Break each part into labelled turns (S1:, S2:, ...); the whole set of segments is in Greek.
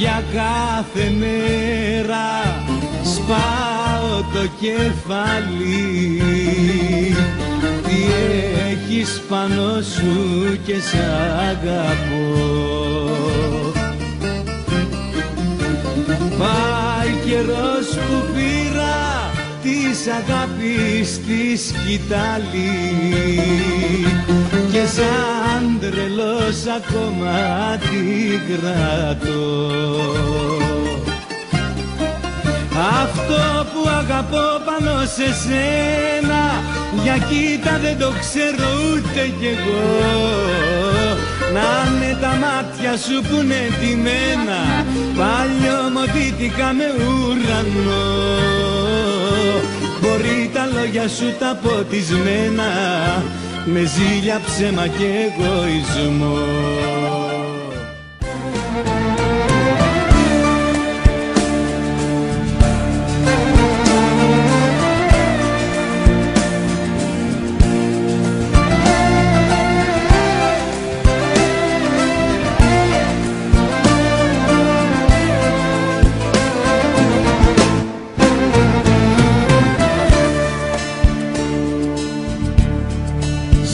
S1: Για κάθε μέρα σπάω το κεφάλι. Τι έχεις πάνω σου και σ' αγαπώ. Πάει καιρός που πήρα της αγάπης τη σκητάλη και σαν τρελός ακόμα την κρατώ. Αυτό που αγαπώ πάνω σε σένα, για κοίτα δεν το ξέρω ούτε κι εγώ. Να είναι τα μάτια σου που είναι ντυμένα παλιωμοδίτικα με ουρανό. Μπορεί τα λόγια σου τα ποτισμένα με ζήλια, ψέμα και εγωισμό.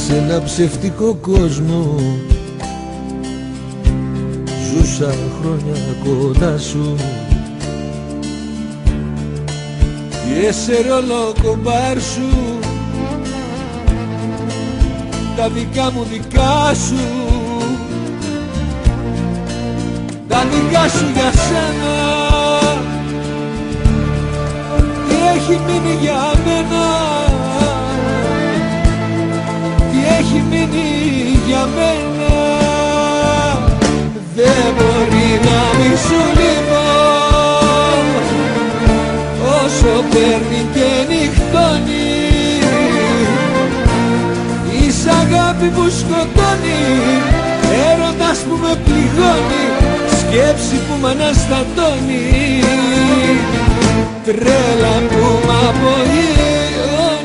S2: Σε ένα ψευτικό κόσμο ζούσα χρόνια κοντά σου και σε ρόλο κομπάρ σου τα δικά μου δικά σου, τα δικά σου για σένα. Τι έχει μείνει για μένα, έχει μείνει για μένα. Δεν μπορεί να μη σου λείπω όσο παίρνει και νυχτώνει. Είσαι αγάπη που σκοτώνει, έρωτας που με πληγώνει, σκέψη που μ' αναστατώνει, τρέλα που μ' απογειώνει.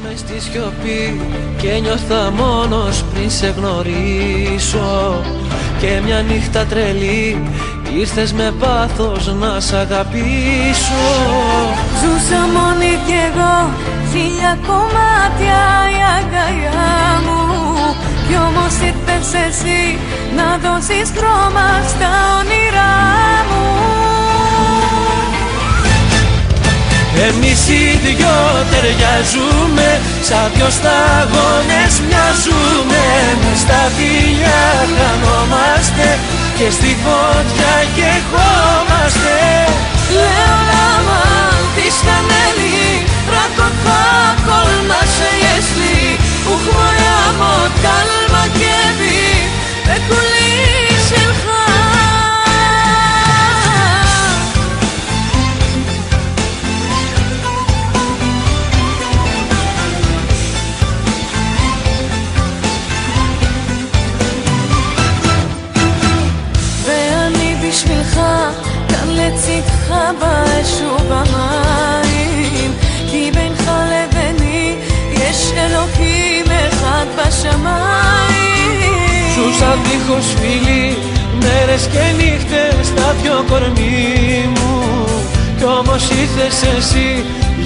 S3: Μες στη σιωπή και νιώθα μόνος πριν σε γνωρίσω. Και μια νύχτα τρελή ήρθες με πάθος να σ' αγαπήσω.
S4: Ζούσα μόνη κι εγώ, χίλια κομμάτια η αγκαλιά μου. Κι όμως ήρθες εσύ να δώσεις χρώμα στα όνειρά μου.
S3: Εμείς οι δυο ταιριάζουμε, σαν δυο σταγόνες μοιάζουμε. Μες στα φιλιά χανόμαστε και στη φωτιά καιγόμαστε.
S4: Λέω lama ti stanęli, brakotwa kolma się jeśli uch moja motalma kiebi bekuli שלך. בשבילך, כאן לצדך באש ובמים, כי בינך לביני יש אלוקים אחד בשמיים.
S3: Ζούσα δίχως φίλοι, μέρες και νύχτες στα δυο κορμί μου. Κι όμως ήρθες εσύ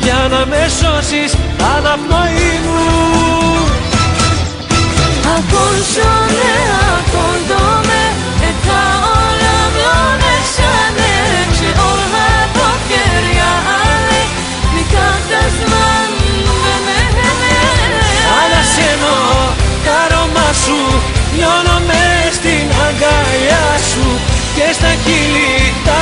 S3: για να με σώσεις αναπνοή μου.
S4: הכל שונה, הכל דומה, את העולם לא נשנה. כשאור הבוקר יעלה, ניקח את הזמן ונהנה.
S3: Ανασένω τα αρώμα σου, λιώνω μες στην αγκαλιά σου και στα χείλη τα